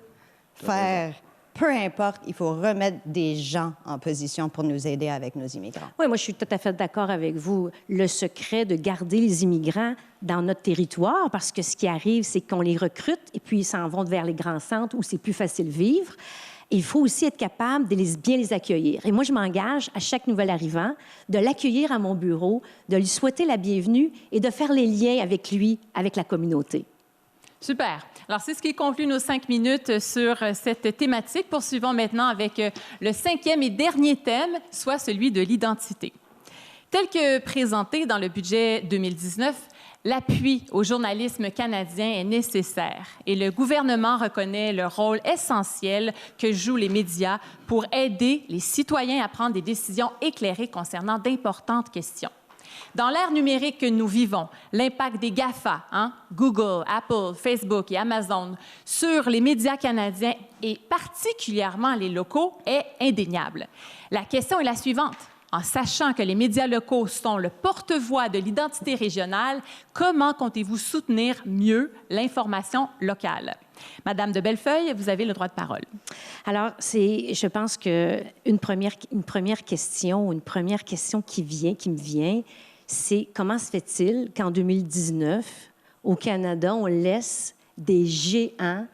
faire... Peu importe, il faut remettre des gens en position pour nous aider avec nos immigrants. Oui, moi, je suis tout à fait d'accord avec vous. Le secret de garder les immigrants dans notre territoire, parce que ce qui arrive, c'est qu'on les recrute et puis ils s'en vont vers les grands centres où c'est plus facile de vivre. Et il faut aussi être capable de bien les accueillir. Et moi, je m'engage à chaque nouvel arrivant de l'accueillir à mon bureau, de lui souhaiter la bienvenue et de faire les liens avec lui, avec la communauté. Super. Alors, c'est ce qui conclut nos 5 minutes sur cette thématique. Poursuivons maintenant avec le 5e et dernier thème, soit celui de l'identité. Tel que présenté dans le budget 2019, l'appui au journalisme canadien est nécessaire et le gouvernement reconnaît le rôle essentiel que jouent les médias pour aider les citoyens à prendre des décisions éclairées concernant d'importantes questions. Dans l'ère numérique que nous vivons, l'impact des GAFA, Google, Apple, Facebook et Amazon, sur les médias canadiens et particulièrement les locaux est indéniable. La question est la suivante. En sachant que les médias locaux sont le porte-voix de l'identité régionale, comment comptez-vous soutenir mieux l'information locale? Madame de Bellefeuille, vous avez le droit de parole. Alors, je pense qu'une première question qui me vient, c'est comment se fait-il qu'en 2019, au Canada, on laisse des géants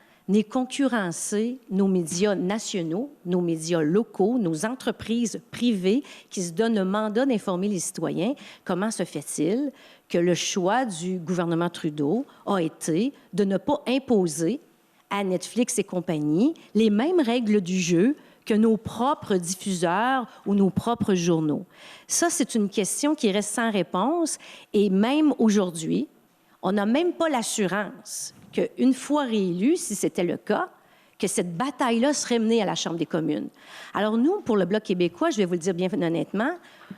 concurrencer nos médias nationaux, nos médias locaux, nos entreprises privées qui se donnent le mandat d'informer les citoyens? Comment se fait-il que le choix du gouvernement Trudeau a été de ne pas imposer à Netflix et compagnie les mêmes règles du jeu que nos propres diffuseurs ou nos propres journaux? Ça, c'est une question qui reste sans réponse. Et même aujourd'hui, on n'a même pas l'assurance qu'une fois réélu, si c'était le cas, que cette bataille-là serait menée à la Chambre des communes. Alors nous, pour le Bloc québécois, je vais vous le dire bien honnêtement,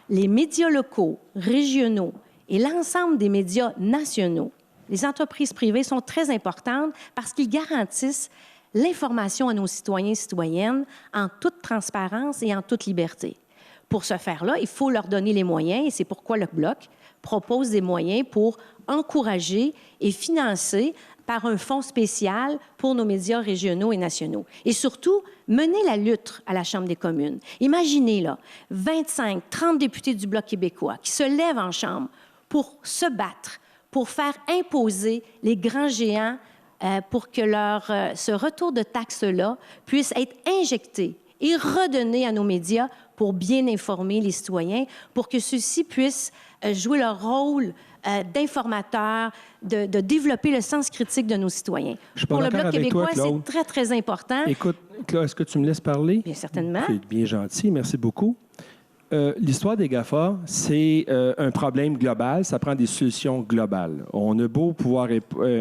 les médias locaux, régionaux et l'ensemble des médias nationaux, les entreprises privées sont très importantes parce qu'ils garantissent l'information à nos citoyens et citoyennes en toute transparence et en toute liberté. Pour ce faire-là, il faut leur donner les moyens et c'est pourquoi le Bloc propose des moyens pour encourager et financer par un fonds spécial pour nos médias régionaux et nationaux. Et surtout, mener la lutte à la Chambre des communes. Imaginez, là, 25, 30 députés du Bloc québécois qui se lèvent en Chambre pour se battre, pour faire imposer les grands géants pour que ce retour de taxes-là puisse être injecté et redonné à nos médias pour bien informer les citoyens, pour que ceux-ci puissent jouer leur rôle d'informateurs, de développer le sens critique de nos citoyens. Pour le Bloc québécois, c'est très, très important. Écoute, Claude, est-ce que tu me laisses parler? Bien certainement. C'est bien gentil, merci beaucoup. L'histoire des GAFA, c'est un problème global, ça prend des solutions globales. On a beau pouvoir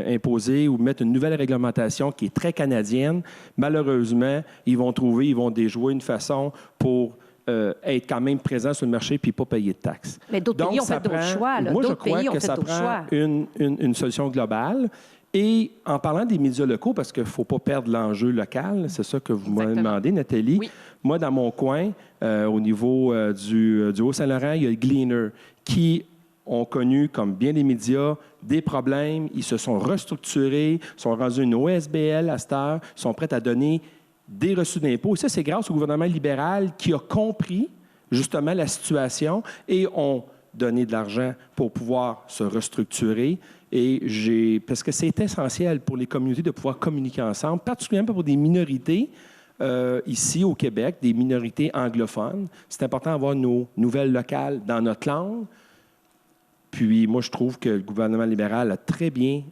imposer ou mettre une nouvelle réglementation qui est très canadienne, malheureusement, ils vont déjouer une façon pour être quand même présent sur le marché puis pas payer de taxes. Mais d'autres pays ont fait d'autres choix. Moi, je crois que ça prend une solution globale. Et en parlant des médias locaux, parce qu'il ne faut pas perdre l'enjeu local, c'est ça que vous m'avez demandé, Nathalie. Oui. Moi, dans mon coin, au niveau du Haut-Saint-Laurent, il y a le Gleaner qui ont connu, comme bien des médias, des problèmes. Ils se sont restructurés, sont rendus une OSBL à cette heure, sont prêts à donner des reçus d'impôts. Et ça, c'est grâce au gouvernement libéral qui a compris justement la situation et ont donné de l'argent pour pouvoir se restructurer. Parce que c'est essentiel pour les communautés de pouvoir communiquer ensemble, particulièrement pour des minorités ici au Québec, des minorités anglophones. C'est important d'avoir nos nouvelles locales dans notre langue. Puis moi, je trouve que le gouvernement libéral a très bien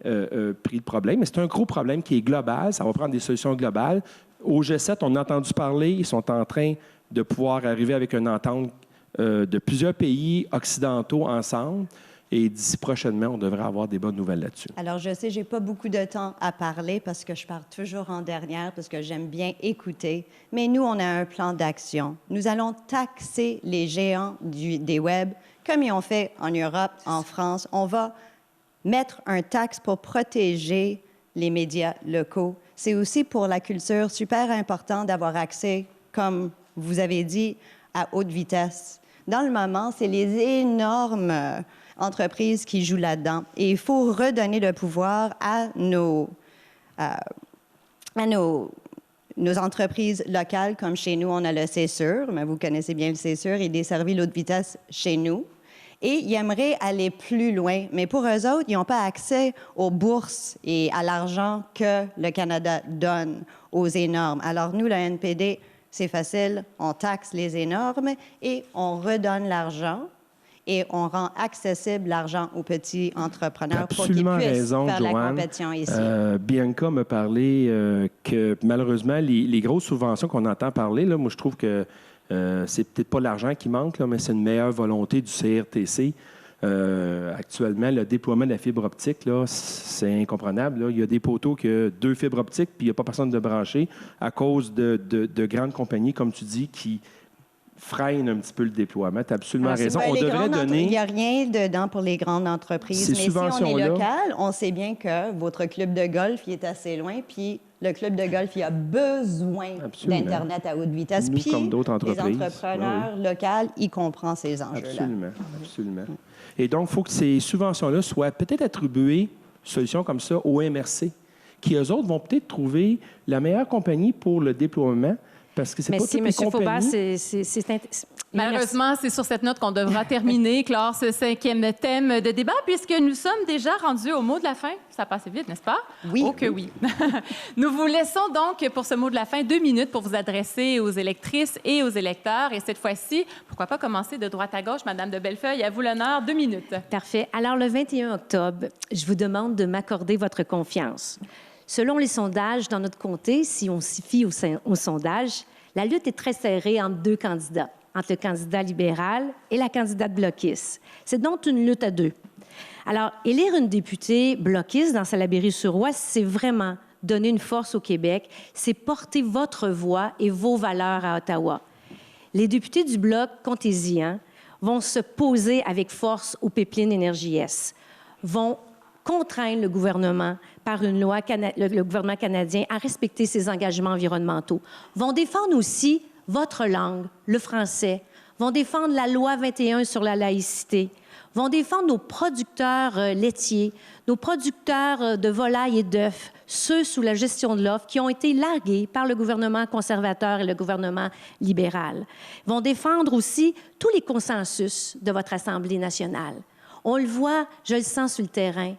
pris le problème. Mais c'est un gros problème qui est global. Ça va prendre des solutions globales. Au G7, on a entendu parler. Ils sont en train de pouvoir arriver avec une entente de plusieurs pays occidentaux ensemble. Et d'ici prochainement, on devrait avoir des bonnes nouvelles là-dessus. Alors, je sais, je n'ai pas beaucoup de temps à parler parce que je parle toujours en dernière, parce que j'aime bien écouter. Mais nous, on a un plan d'action. Nous allons taxer les géants des web, comme ils ont fait en Europe, en France. On va mettre un taxe pour protéger les médias locaux. C'est aussi pour la culture super important d'avoir accès, comme vous avez dit, à haute vitesse. Dans le moment, c'est les énormes entreprises qui jouent là-dedans. Et il faut redonner le pouvoir à nos entreprises locales, comme chez nous, on a le CESUR, mais vous connaissez bien le CESUR, il desservit l'haute vitesse chez nous. Et ils aimeraient aller plus loin, mais pour eux autres, ils n'ont pas accès aux bourses et à l'argent que le Canada donne aux énormes. Alors nous, le NPD, c'est facile, on taxe les énormes et on redonne l'argent. et on rend accessible l'argent aux petits entrepreneurs pour qu'ils Absolument puissent raison, faire la Joanne. compétition ici. Bianca m'a parlé que malheureusement, les grosses subventions qu'on entend parler, là, moi je trouve que c'est peut-être pas l'argent qui manque, là, mais c'est une meilleure volonté du CRTC. Actuellement, le déploiement de la fibre optique, là, c'est incomprenable. Là. Il y a des poteaux qui ont 2 fibres optiques, puis il n'y a pas personne de brancher à cause de grandes compagnies, comme tu dis, qui freinent un petit peu le déploiement. Tu as absolument raison. On devrait donner... Il n'y a rien dedans pour les grandes entreprises. Ces Mais si on est subventions-là- local, on sait bien que votre club de golf il est assez loin, puis le club de golf il a besoin Absolument. d'Internet à haute vitesse. Nous, Puis comme d'autres entreprises. les entrepreneurs locaux, ils comprennent ces enjeux-là. Absolument, absolument. Et donc, il faut que ces subventions-là soient peut-être attribuées, solutions comme ça, au MRC, qui, eux autres, vont peut-être trouver la meilleure compagnie pour le déploiement, parce que c'est pas toutes les M. Faubert, compagnies... Malheureusement, c'est sur cette note qu'on devra terminer, clore ce 5e thème de débat, puisque nous sommes déjà rendus au mot de la fin. Ça passe vite, n'est-ce pas? Oui. Oh que oui. Nous vous laissons donc pour ce mot de la fin 2 minutes pour vous adresser aux électrices et aux électeurs. Et cette fois-ci, pourquoi pas commencer de droite à gauche, Madame de Bellefeuille, à vous l'honneur, 2 minutes. Parfait. Alors, le 21 octobre, je vous demande de m'accorder votre confiance. Selon les sondages dans notre comté, si on s'y fie au sondage, la lutte est très serrée entre 2 candidats, entre le candidat libéral et la candidate bloquiste. C'est donc une lutte à 2. Alors, élire une députée bloquiste dans Salaberry-sur-Ouest, c'est vraiment donner une force au Québec, c'est porter votre voix et vos valeurs à Ottawa. Les députés du Bloc, comptez-y, vont se poser avec force au pipeline Énergie S, vont contraindre le gouvernement par une loi, le gouvernement canadien, à respecter ses engagements environnementaux, vont défendre aussi votre langue, le français, vont défendre la loi 21 sur la laïcité, vont défendre nos producteurs laitiers, nos producteurs de volailles et d'œufs, ceux sous la gestion de l'offre qui ont été largués par le gouvernement conservateur et le gouvernement libéral, vont défendre aussi tous les consensus de votre Assemblée nationale. On le voit, je le sens sur le terrain.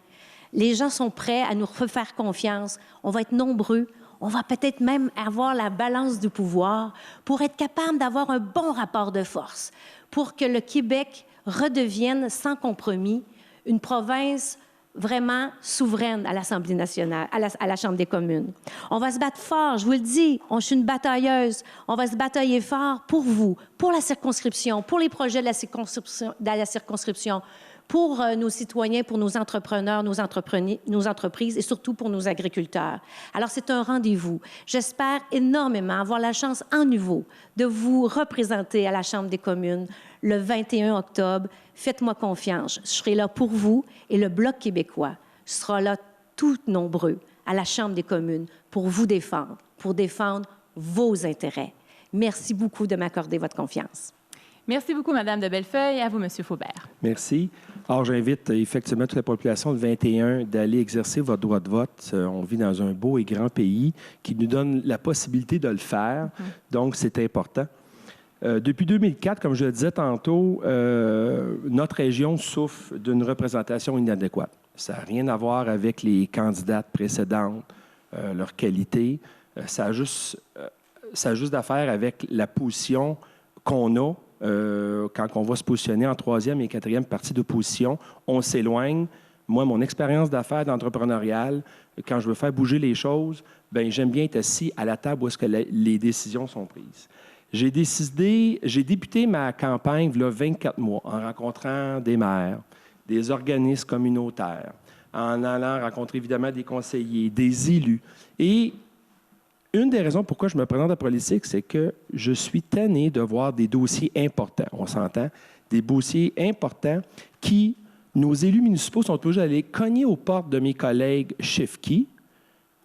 Les gens sont prêts à nous refaire confiance. On va être nombreux. On va peut-être même avoir la balance du pouvoir pour être capable d'avoir un bon rapport de force, pour que le Québec redevienne sans compromis une province vraiment souveraine à l'Assemblée nationale, à la Chambre des communes. On va se battre fort, je vous le dis, je suis une batailleuse. On va se batailler fort pour vous, pour la circonscription, pour les projets de la circonscription, pour nos citoyens, pour nos entrepreneurs, nos entreprises et surtout pour nos agriculteurs. Alors, c'est un rendez-vous. J'espère énormément avoir la chance en nouveau de vous représenter à la Chambre des communes le 21 octobre. Faites-moi confiance. Je serai là pour vous et le Bloc québécois sera là tout nombreux à la Chambre des communes pour vous défendre, pour défendre vos intérêts. Merci beaucoup de m'accorder votre confiance. Merci beaucoup, Madame de Bellefeuille. À vous, Monsieur Faubert. Merci. Alors, j'invite effectivement toute la population de 21 d'aller exercer votre droit de vote. On vit dans un beau et grand pays qui nous donne la possibilité de le faire. Donc, c'est important. Depuis 2004, comme je le disais tantôt, notre région souffre d'une représentation inadéquate. Ça n'a rien à voir avec les candidates précédentes, leur qualité. Ça a juste d'affaire avec la position qu'on a. Quand on va se positionner en 3e et 4e partie d'opposition, on s'éloigne. Moi, mon expérience d'affaires d'entrepreneurial, quand je veux faire bouger les choses, bien, j'aime bien être assis à la table où est-ce que les décisions sont prises. J'ai débuté ma campagne il y a 24 mois en rencontrant des maires, des organismes communautaires, en allant rencontrer évidemment des conseillers, des élus. Et une des raisons pourquoi je me présente à la politique, c'est que je suis tanné de voir des dossiers importants, on s'entend, des dossiers importants qui, nos élus municipaux sont toujours allés cogner aux portes de mes collègues Chifki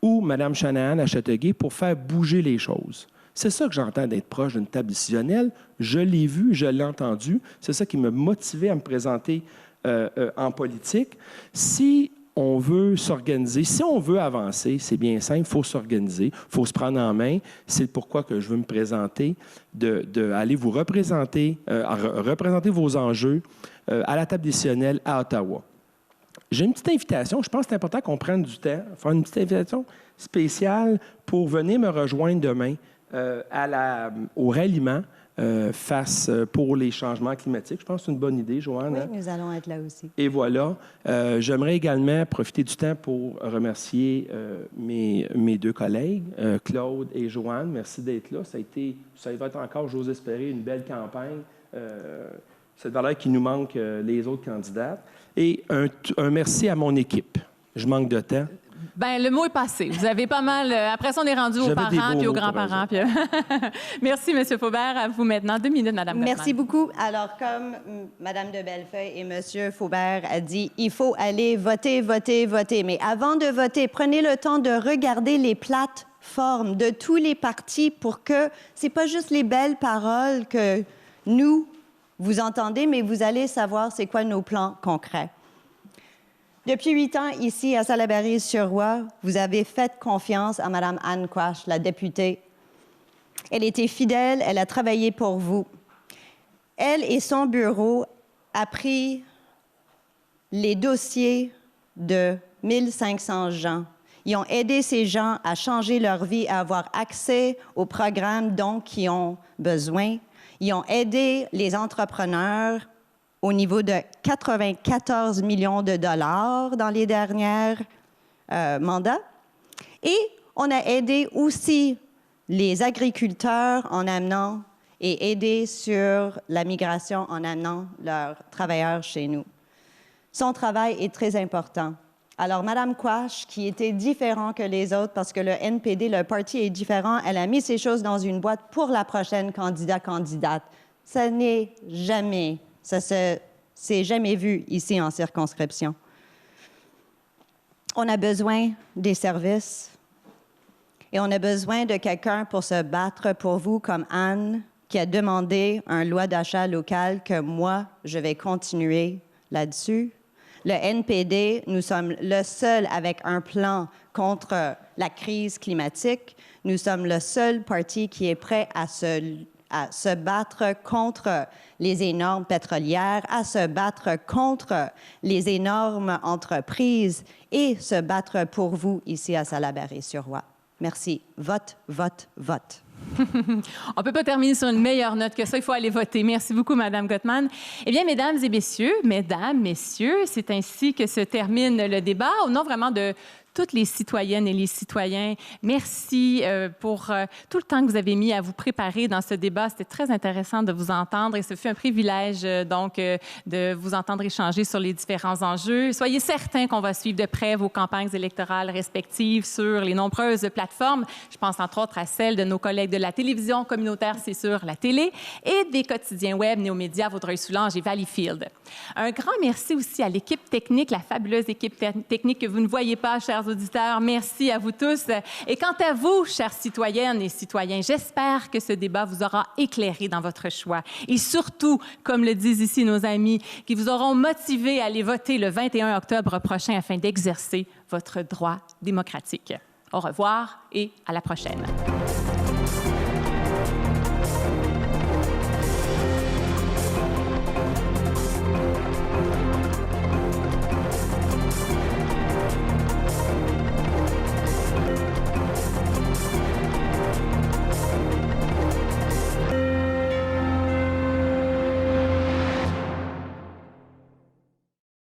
ou Mme Shanahan à Châteauguay pour faire bouger les choses. C'est ça que j'entends d'être proche d'une table décisionnelle. Je l'ai vu, je l'ai entendu. C'est ça qui me motivait à me présenter en politique. Si on veut s'organiser, si on veut avancer, c'est bien simple, il faut s'organiser, il faut se prendre en main. C'est pourquoi que je veux me présenter, d'aller vous représenter, représenter vos enjeux à la table décisionnelle à Ottawa. J'ai une petite invitation. Je pense que c'est important qu'on prenne du temps, faire une petite invitation spéciale pour venir me rejoindre demain au ralliement face pour les changements climatiques. Je pense que c'est une bonne idée, Joanne. Oui, hein? nous allons être là aussi. Et voilà. J'aimerais également profiter du temps pour remercier mes deux collègues, Claude et Joanne. Merci d'être là. Ça va être encore, j'ose espérer, une belle campagne. Cette valeur qui nous manque les autres candidates. Et un merci à mon équipe. Je manque de temps. Bien, le mot est passé. Vous avez pas mal... après ça, on est rendu aux parents puis aux grands-parents. Puis... Merci, M. Faubert. À vous maintenant. 2 minutes, Mme Gottman. Merci beaucoup. Alors, comme Mme de Bellefeuille et M. Faubert a dit, il faut aller voter, voter, voter. Mais avant de voter, prenez le temps de regarder les plateformes de tous les partis pour que c'est pas juste les belles paroles que vous entendez, mais vous allez savoir c'est quoi nos plans concrets. Depuis 8 ans, ici, à Salaberry-sur-Roi, vous avez fait confiance à Mme Anne Quach, la députée. Elle était fidèle, elle a travaillé pour vous. Elle et son bureau ont pris les dossiers de 1500 gens. Ils ont aidé ces gens à changer leur vie, à avoir accès aux programmes dont ils ont besoin. Ils ont aidé les entrepreneurs au niveau de 94 millions de dollars dans les derniers mandats. Et on a aidé aussi les agriculteurs en amenant et aidé sur la migration en amenant leurs travailleurs chez nous. Son travail est très important. Alors, Mme Quach, qui était différent que les autres parce que le NPD, le parti est différent, elle a mis ces choses dans une boîte pour la prochaine candidate. Ça n'est jamais... Ça s'est jamais vu ici en circonscription. On a besoin des services et on a besoin de quelqu'un pour se battre pour vous, comme Anne, qui a demandé une loi d'achat local que moi, je vais continuer là-dessus. Le NPD, nous sommes le seul avec un plan contre la crise climatique. Nous sommes le seul parti qui est prêt à se battre contre les énormes pétrolières, à se battre contre les énormes entreprises et se battre pour vous ici à Salaberry-sur-Roi. Merci. Vote, vote, vote. On ne peut pas terminer sur une meilleure note que ça. Il faut aller voter. Merci beaucoup, Mme Gottman. Eh bien, mesdames et messieurs, c'est ainsi que se termine le débat. Au nom vraiment de toutes les citoyennes et les citoyens, merci pour tout le temps que vous avez mis à vous préparer dans ce débat. C'était très intéressant de vous entendre et ce fut un privilège de vous entendre échanger sur les différents enjeux. Soyez certains qu'on va suivre de près vos campagnes électorales respectives sur les nombreuses plateformes. Je pense entre autres à celles de nos collègues de la télévision communautaire, c'est sûr, la télé, et des quotidiens web Néomédia, Vaudreuil-Soulanges et Valleyfield. Un grand merci aussi à l'équipe technique, la fabuleuse équipe technique que vous ne voyez pas, chers auditeurs. Merci à vous tous. Et quant à vous, chères citoyennes et citoyens, j'espère que ce débat vous aura éclairé dans votre choix. Et surtout, comme le disent ici nos amis, qui vous auront motivé à aller voter le 21 octobre prochain afin d'exercer votre droit démocratique. Au revoir et à la prochaine.